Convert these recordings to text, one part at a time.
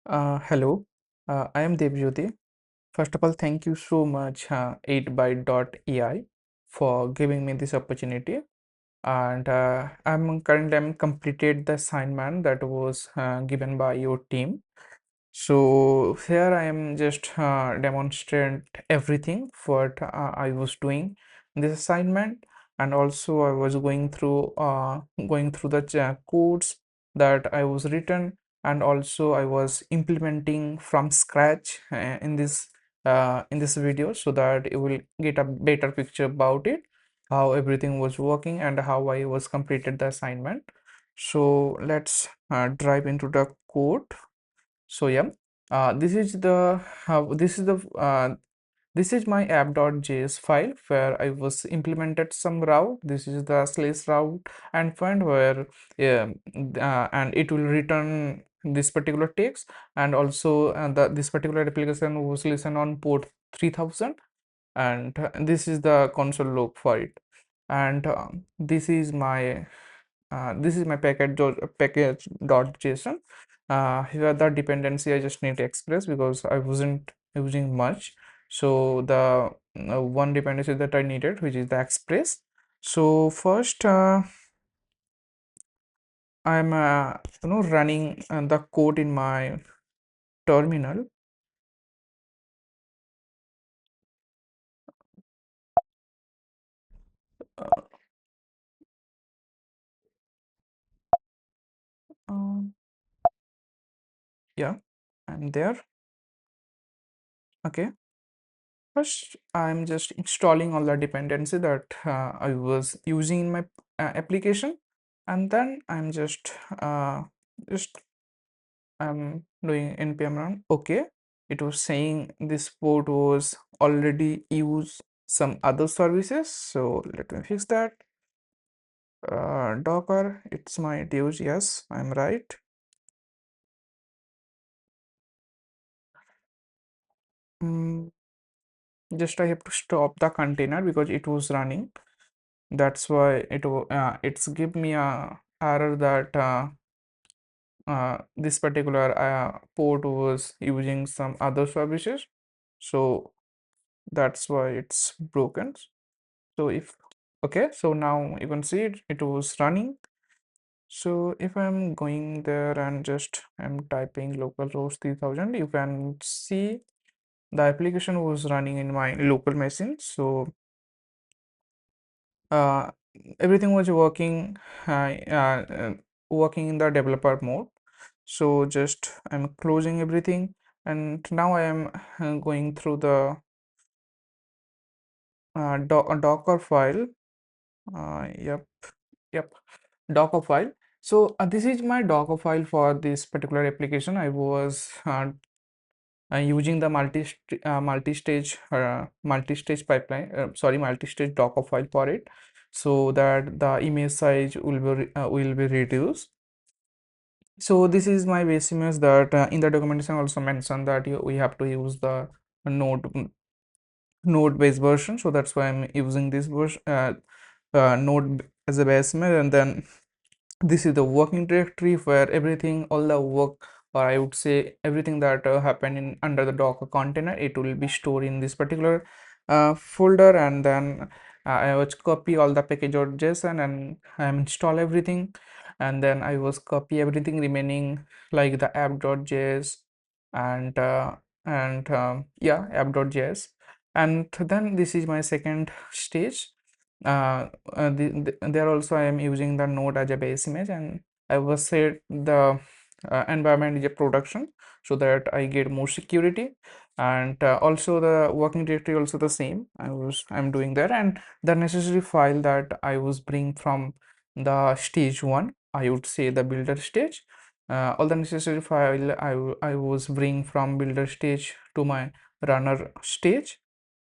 Hello, I am Devjyoti. First of all, thank you so much, 8Byte.ai, for giving me this opportunity. And I'm completed the assignment that was given by your team. So here I am just demonstrate everything what I was doing in this assignment, and also I was going through the codes that I was written, and also I was implementing from scratch in this video so that you will get a better picture about it, how everything was working and how I was completed the assignment. So let's dive into the code. So yeah, this is the this is my app.js file where I was implemented some route. This is the slash route endpoint where and it will return this particular text, and also this particular application was listen on port 3000, and this is the console log for it. And this is my package.json. Here the dependency I just need to express because I wasn't using much. So the one dependency that I needed, which is the express. So first, I'm running the code in my terminal. Uh, um, yeah, I'm there. Okay. First, I'm just installing all the dependency that I was using in my application, and then just I'm doing npm run. Okay, it was saying this port was already used some other services, so let me fix that. Docker, it's my use. Yes, I'm right. Mm, just I have to stop the container because it was running. That's why it's give me a error that this particular port was using some other services, so that's why it's broken. So if okay, so now you can see it was running. So if I'm going there and just I'm typing localhost 3000, you can see the application was running in my local machine. So uh, everything was working in the developer mode. So just I'm closing everything, and now I am going through the docker file. Yep, yep, docker file. So this is my docker file for this particular application. I was using the multi-stage pipeline, multi-stage docker file for it, so that the image size will be reduced. So this is my base image that in the documentation also mentioned that we have to use the node node based version, so that's why I'm using this version node as a base image. And then this is the working directory where everything, all the work, or I would say everything that happened in under the docker container, it will be stored in this particular folder. And then I was copy all the package.json and I install everything, and then I was copy everything remaining like the app.js and yeah, app.js. And then this is my second stage. There also I am using the node as a base image, and I was set the environment is a production so that I get more security. And also the working directory also the same. I'm doing there, and the necessary file that I was bring from the stage one, I would say the builder stage. All the necessary file I was bring from builder stage to my runner stage.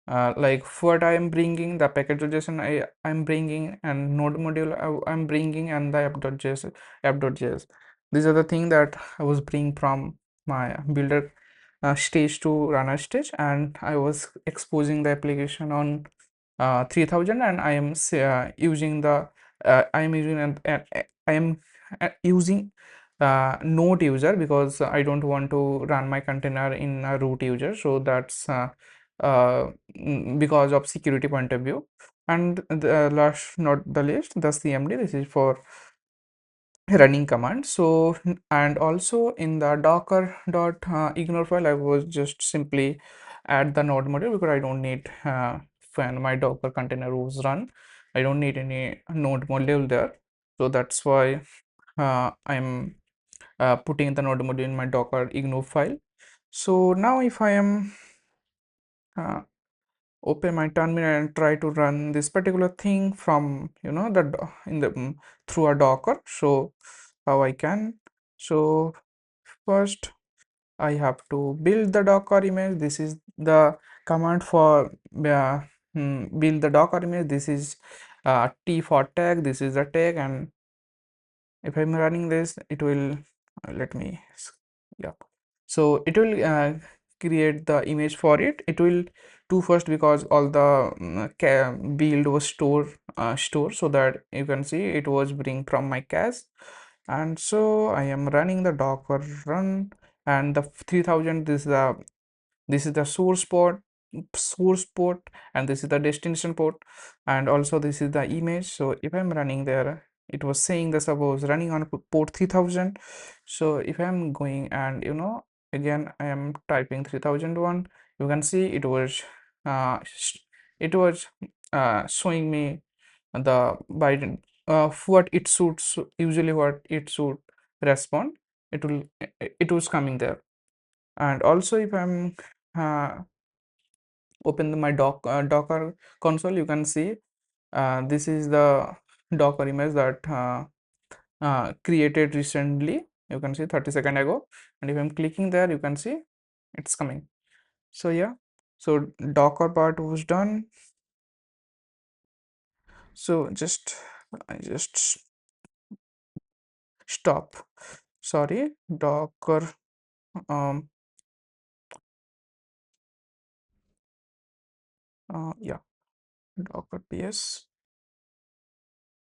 Like what I am bringing, the package.json I'm bringing, and node module I'm bringing, and the app.js. These are the things that I was bringing from my builder stage to runner stage, and I was exposing the application on 3000, and I am using the I am using node user, because I don't want to run my container in a root user. So that's because of security point of view. And the last not the least, the cmd, this is for running command. So and also in the docker dot ignore file, I was just simply add the node module, because I don't need when my docker container was run, I don't need any node module there. So that's why I'm putting the node module in my docker ignore file. So now if I am uh, open my terminal and try to run this particular thing from, you know, the in the through a docker, so how I can. So first I have to build the docker image. This is the command for build the docker image. This is t for tag, this is the tag, and if I'm running this, it will let me yeah, so it will create the image for it. It will do first, because all the build was store, so that you can see it was bring from my cache. And so I am running the docker run, and the 3000, this is the source port, and this is the destination port, and also this is the image. So if I'm running there, it was saying the suppose running on port 3000. So if I'm going and, you know, again I am typing 3001, you can see it was it was showing me the by what it should usually what it should respond. It was coming there. And also if I'm uh, open my docker console, you can see this is the docker image that created recently, you can see 30 seconds ago. And if I'm clicking there, you can see it's coming. So yeah, so docker part was done. So I just stop, sorry, docker um yeah, docker ps.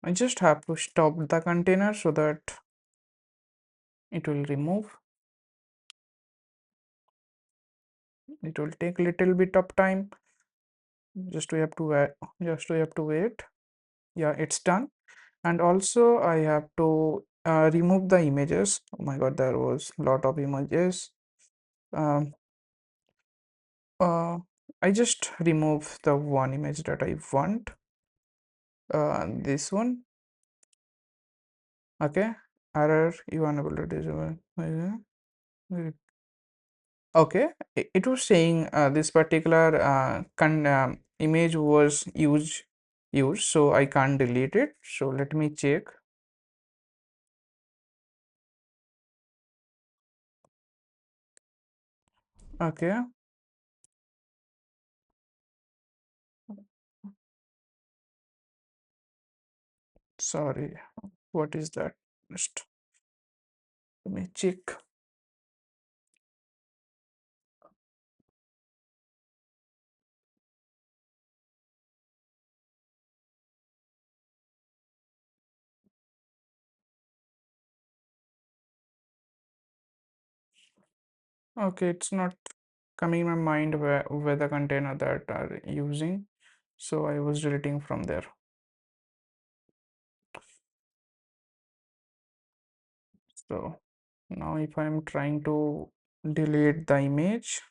I just have to stop the container so that it will remove. It will take little bit of time, just we have to wait, yeah, it's done. And also I have to remove the images. Oh my god, there was a lot of images. um, uh, I just remove the one image that I want, this one. Okay, error, you unable to disable. Okay, it was saying this particular image was used, so I can't delete it. So let me check. Okay, sorry, what is that? Just let me check. Okay, it's not coming in my mind where the container that are using, so I was deleting from there. So now if I'm trying to delete the image,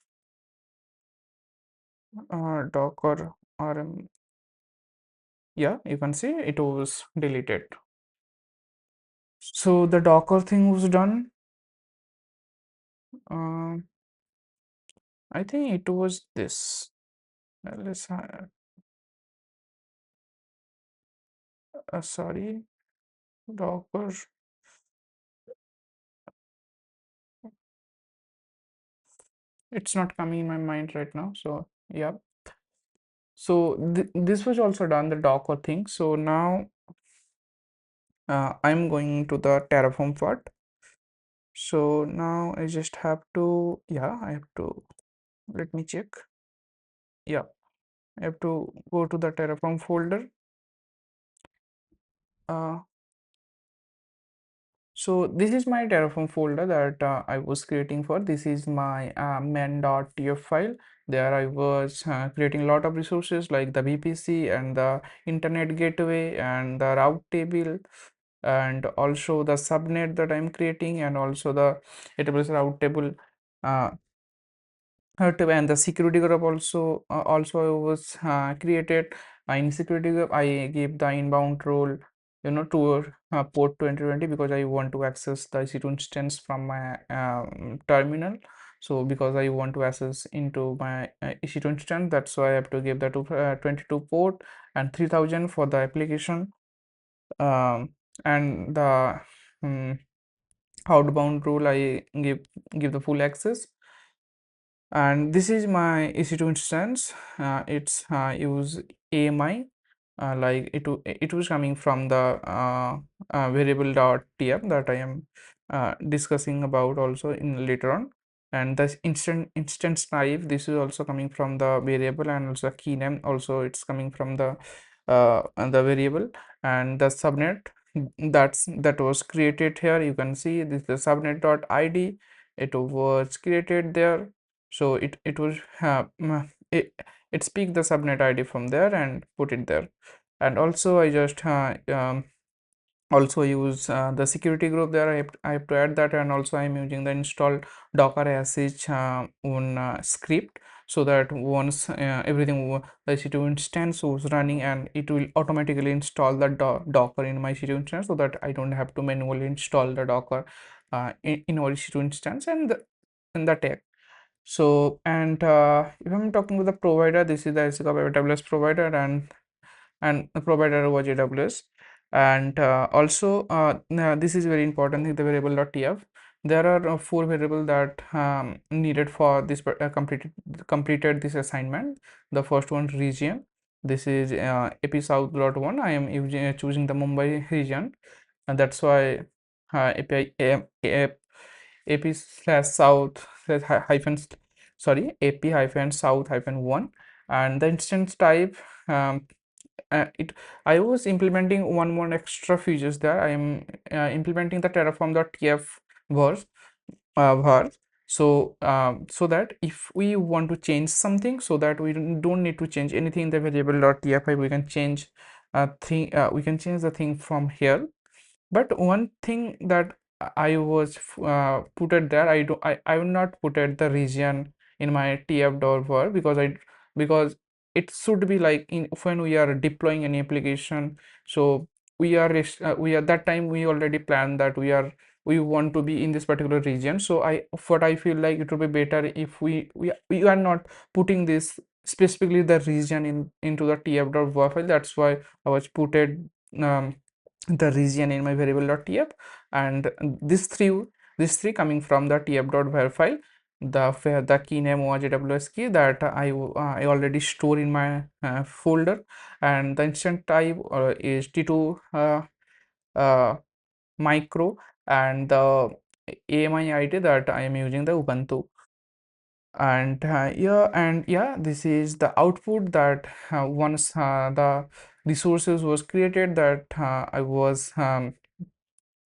docker rm, yeah, you can see it was deleted. So the docker thing was done. uh, I think it was this. Let's sorry, docker, it's not coming in my mind right now. So yeah, so this was also done, the docker thing. So now I'm going to the Terraform part. So now I just have to, yeah, I have to, let me check. Yeah, I have to go to the Terraform folder. uh, So this is my Terraform folder that I was creating for. This is my main.tf file. There I was creating a lot of resources like the VPC and the internet gateway and the route table and also the subnet that I'm creating and also the AWS route table uh, and the security group also was created. In security group I gave the inbound role, to port 2020 because I want to access the EC2 instance from my terminal. So because I want to access into my EC2 instance, that's why I have to give the 22 port and 3000 for the application, um, and the um, outbound rule I give the full access. And this is my EC2 instance. It's use AMI, like it was coming from the variable dot tf that I am discussing about also in later on. And the instance type, this is also coming from the variable, and also key name also it's coming from the variable. And the subnet, that was created here. You can see this is the subnet dot id. It was created there. So it was it speak the subnet ID from there and put it there. And also I just also use the security group there. I have to add that, and also I'm using the install docker sh on script, so that once the EC2 instance was running, and it will automatically install the docker in my EC2 instance, so that I don't have to manually install the docker in our EC2 instance and in the tag. So, and if I'm talking with the provider, this is the AWS provider, and the provider was AWS. And also this is very important in the variable.tf. There are four variables that needed for this completed this assignment. The first one, region. This is AP South.1. I am choosing the Mumbai region, and that's why AP slash south slash hyphen, sorry, AP hyphen south hyphen 1. And the instance type, um, it I was implementing one more extra features there. I am implementing the terraform.tf verse var. So so that if we want to change something, so that we don't need to change anything in the variable.tf, we can change we can change the thing from here. But one thing that I was put it there, I will not put it the region in my tf dollar, because it should be like in when we are deploying any application. So we are that time we already planned that we want to be in this particular region. So I feel like it would be better if we are not putting this specifically the region into the tf.var file. That's why I was put it um, the region in my variable.tf. And these three coming from the tf.var file. The key name was AWS key that I already store in my folder. And the instant type is T2 uh, micro, and the AMI ID that I am using the Ubuntu. And yeah, this is the output that once the resources was created, that I was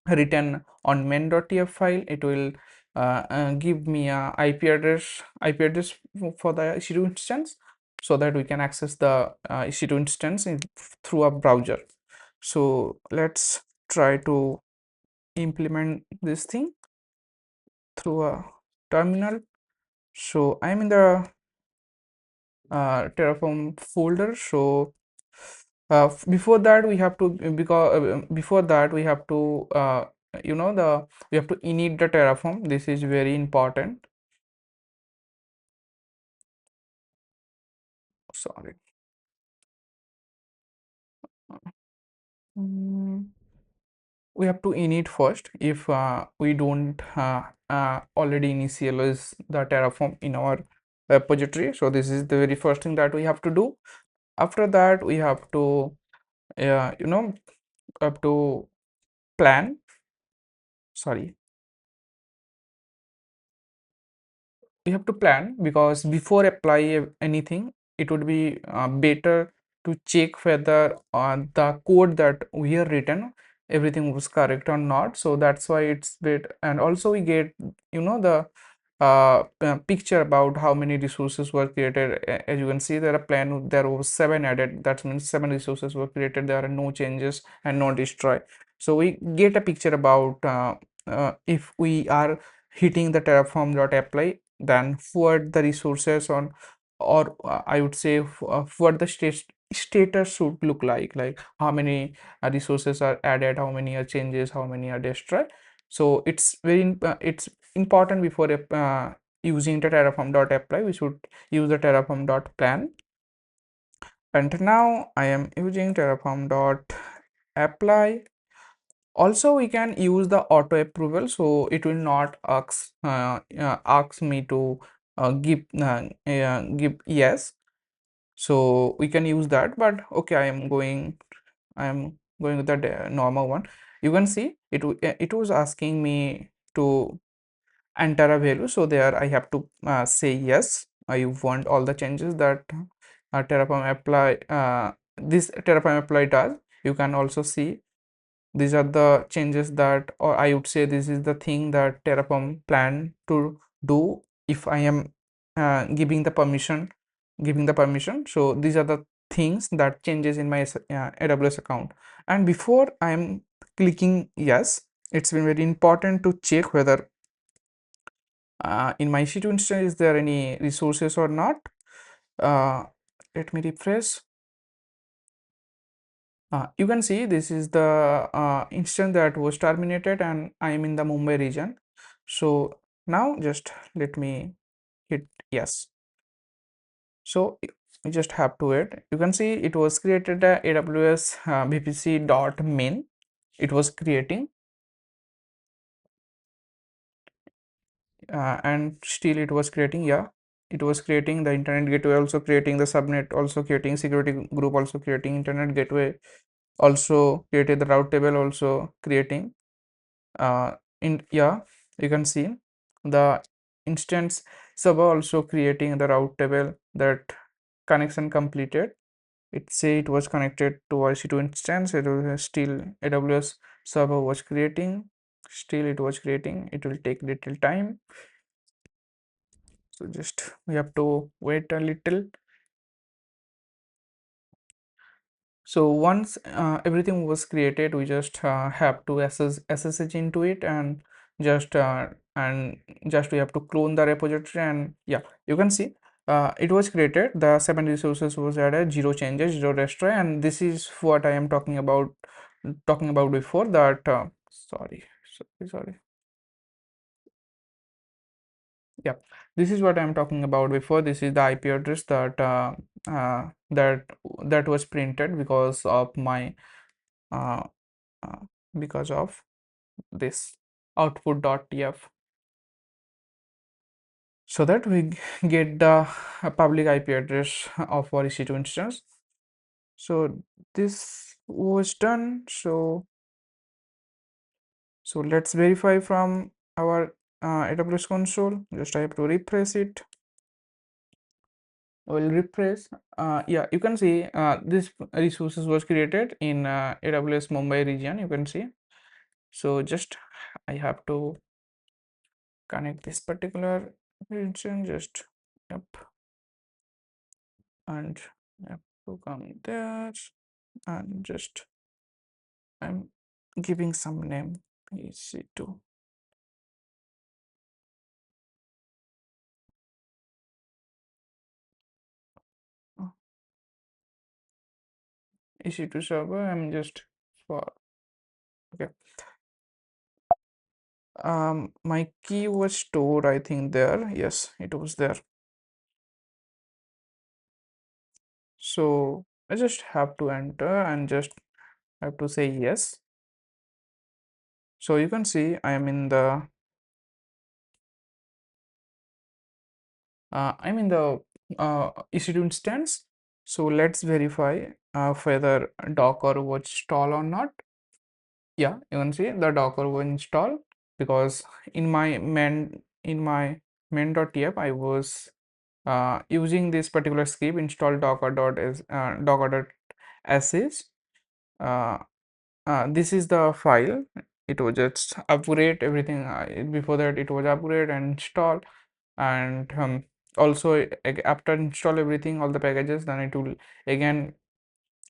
written on main.tf file. It will give me a IP address for the EC2 instance, so that we can access the EC2 instance through a browser. So let's try to implement this thing through a terminal. So I'm in the Terraform folder. So before that we have to, because before that we have to we have to init the Terraform. This is very important. Sorry. Mm, we have to init first if we don't already initialize the Terraform in our repository. So this is the very first thing that we have to do. After that we have to you know have to plan, sorry, we have to plan, because before apply anything, it would be better to check whether the code that we have written everything was correct or not. So that's why it's bit, and also we get, the picture about how many resources were created. As you can see, there was 7 added. That means 7 resources were created. There are no changes and no destroy. So we get a picture about if we are hitting the terraform.apply, then what the resources on, or I would say what the status should look like how many resources are added, how many are changes, how many are destroyed. So it's important before using the terraform.apply, we should use the terraform.plan. And now I am using terraform.apply. Also, we can use the auto approval, so it will not ask me to give yes. So we can use that, but okay, I am going with the normal one. You can see it was asking me to enter a value, so there I have to say yes, I want all the changes that this Terraform apply does. You can also see these are the changes that, or I would say this is the thing that Terraform plan to do if I am giving the permission. So these are the things that changes in my AWS account. And before I am clicking yes, it's been very important to check whether in my EC2 instance is there any resources or not. uh, Let me refresh. You can see this is the instance that was terminated, and I am in the Mumbai region. So now just let me hit yes. So you just have to wait. You can see it was created AWS VPC dot main. It was creating, and still it was creating. Yeah, it was creating the internet gateway, also creating the subnet, also creating security group, also creating internet gateway, also created the route table, also creating in yeah, you can see the instance server also creating the route table, that connection completed. It say it was connected to EC2 instance. It was still AWS server was creating, still it was creating. It will take little time, so just we have to wait a little. So once everything was created, we just have to SSH into it, and just we have to clone the repository. And yeah, you can see it was created. The 7 resources was added, 0 changes, 0 destroy, and this is what I am talking about before that. Sorry. Yeah, this is what I'm talking about before. This is the IP address that was printed because of my uh, uh, because of this output.tf, so that we get the public IP address of our EC2 instance. So this was done. So let's verify from our AWS console. Just I have to refresh it. I will refresh. Yeah, you can see this resources was created in AWS Mumbai region. You can see. So just I have to connect this particular region. Just yep, and have to come there, and just I'm giving some name EC2. uh, EC2 server. I'm just for okay. My key was stored, I think, there. Yes, it was there. So I just have to enter and just have to say yes. So you can see I am in the EC2 instance. So let's verify whether Docker was installed or not. Yeah, you can see the Docker was installed, because in my main.tf I was using this particular script, install docker.sh. this is the file. It was just upgrade everything. Before that it was upgrade and install, and also after install everything, all the packages, then it will again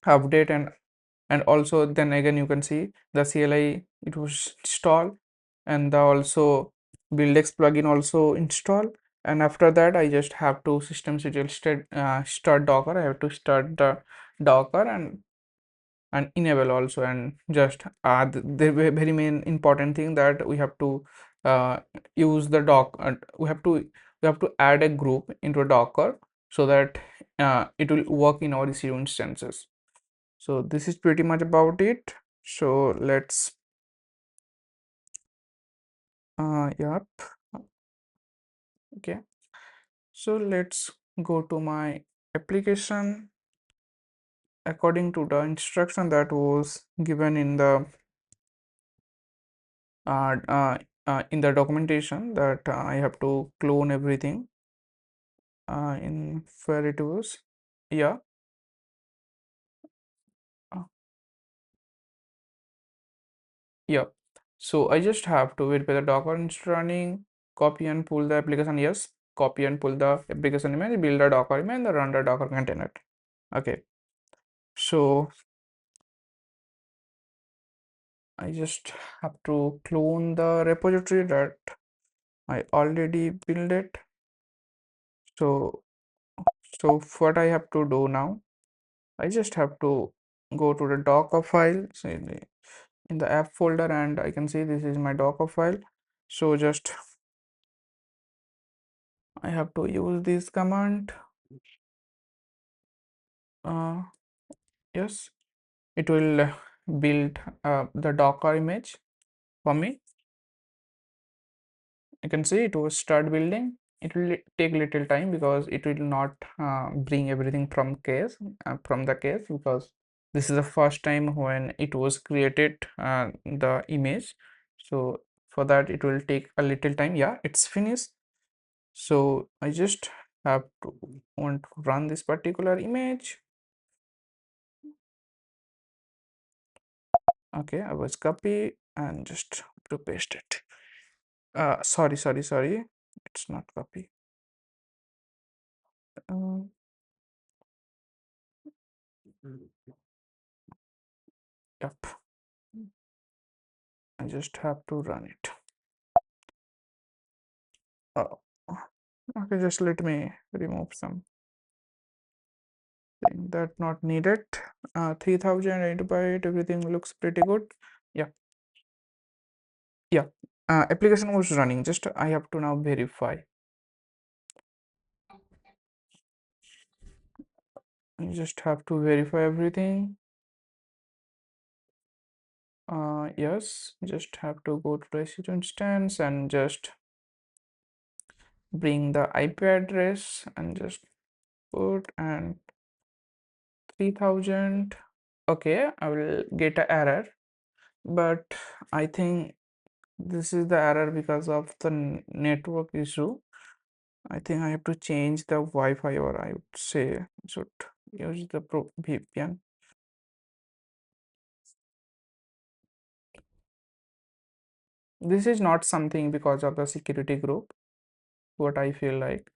update, and also then again you can see the CLI it was installed, and the also buildx plugin also install. And after that I just have to systemctl start docker. I have to start the docker and enable also, and just the very main important thing that we have to uh, use the we have to add a group into a docker, so that it will work in our EC2 instances. So this is pretty much about it. So let's yep, okay, so let's go to my application according to the instruction that was given uh, uh, in the documentation, that I have to clone everything in where it was. Yeah, uh, yeah. So I just have to verify the Docker is running, copy and pull the application. Yes, copy and pull the application image, build a Docker image, and run the Docker container. Okay, so I just have to clone the repository that I already built it. So, so what I have to do now, I just have to go to the Docker file, so in the app folder, and I can see this is my Docker file. So just I have to use this command. Uh, yes, it will build the Docker image for me. You can see it will start building. It will take little time because it will not bring everything from the case, because this is the first time when it was created the image. So for that it will take a little time. Yeah, it's finished. So I just have to want to run this particular image. Okay, I was copy and just to paste it. Sorry, it's not copy. uh, yep, I just have to run it. Oh, okay, just let me remove some thing that not needed. 3000 8 everything looks pretty good. Yeah, yeah. Application was running. Just I have to now verify. You just have to verify everything. Yes, just have to go to the EC2 instance and just bring the IP address and just put and 3000. Okay, I will get an error, but I think this is the error because of the network issue. I think I have to change the Wi-Fi, or I would say I should use the VPN. This is not something because of the security group, what I feel like.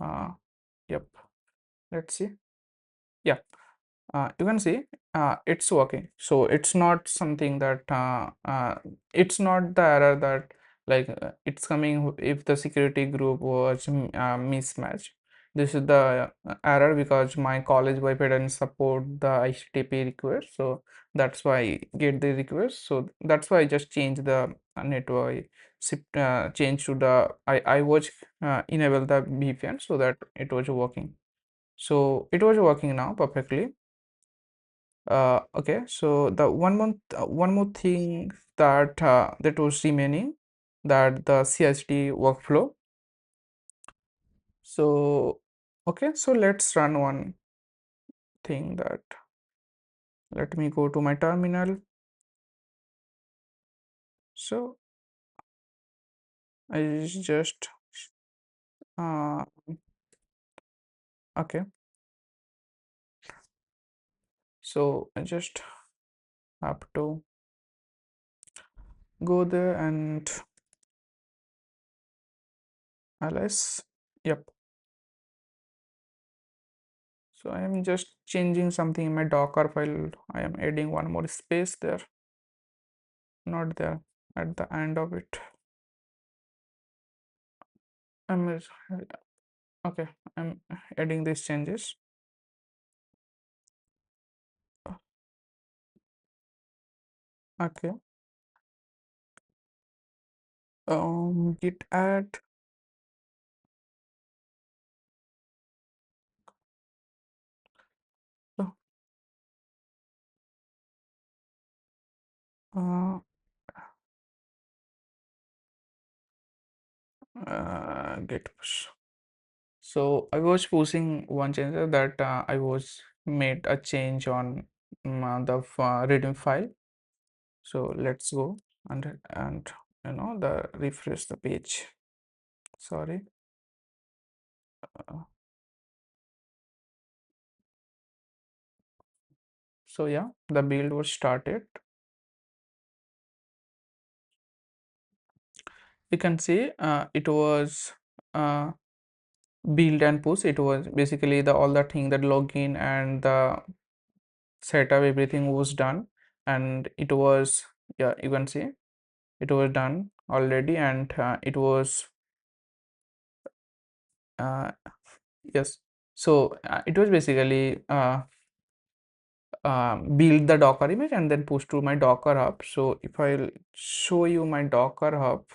Uh, yep. Let's see. Yeah. You can see it's working. So it's not something that it's not the error that like it's coming if the security group was mismatched. This is the error because my college Wi-Fi doesn't support the HTTP request, so that's why I get the request. So that's why I just change the network, change to the I was enable the VPN so that it was working. So it was working now perfectly. Okay, so the one more thing that was remaining, that the CSD workflow. So okay, so let's run one thing. That let me go to my terminal. So I just uh, okay, so I just have to go there and ls. Yep. So I am just changing something in my Docker file. I am adding one more space there, not there, at the end of it. I'm okay. I'm adding these changes. Okay. Git add. Oh, uh, git push. So I was pushing one change that I was made a change on the readme file. So let's go and the refresh the page. Sorry. Uh, so yeah, the build was started. You can see it was build and push. It was basically the all the thing that login and the setup, everything was done, and it was, yeah, you can see it was done already, and it was yes. So it was basically build the Docker image and then push to my Docker hub. So if I'll show you my Docker hub,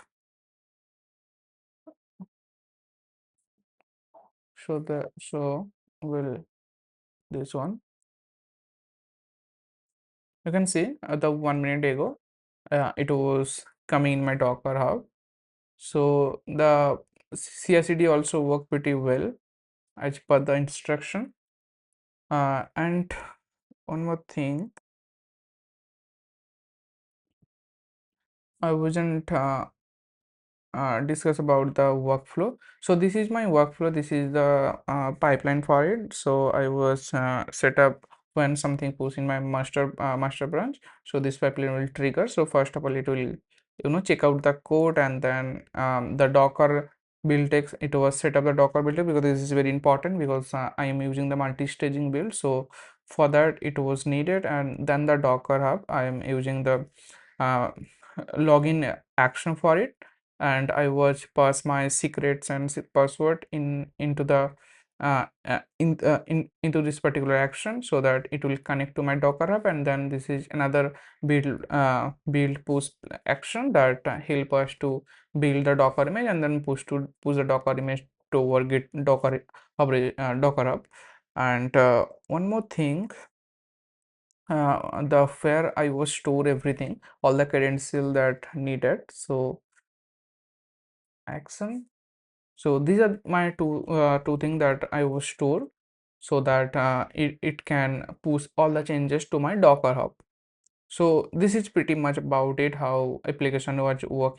so will this one, you can see the 1 minute ago it was coming in my Docker hub. So the CI/CD also worked pretty well as per the instruction. And one more thing, I wasn't discuss about the workflow. So this is my workflow. This is the pipeline for it. So I was set up when something goes in my master branch. So this pipeline will trigger. So first of all, it will check out the code, and then the Docker build text. It was set up the Docker build text because this is very important, because I am using the multi-staging build. So for that it was needed, and then the Docker hub, I am using the uh, login action for it, and I was pass my secrets and password into the into this particular action, so that it will connect to my Docker hub, and then this is another build push action that help us to build the Docker image and then push the Docker image to our Git Docker hub, Docker hub. And one more thing, the where I was store everything, all the credential that needed. So action. So these are my two things that I will store, so that it can push all the changes to my Docker hub. So this is pretty much about it, how application was working.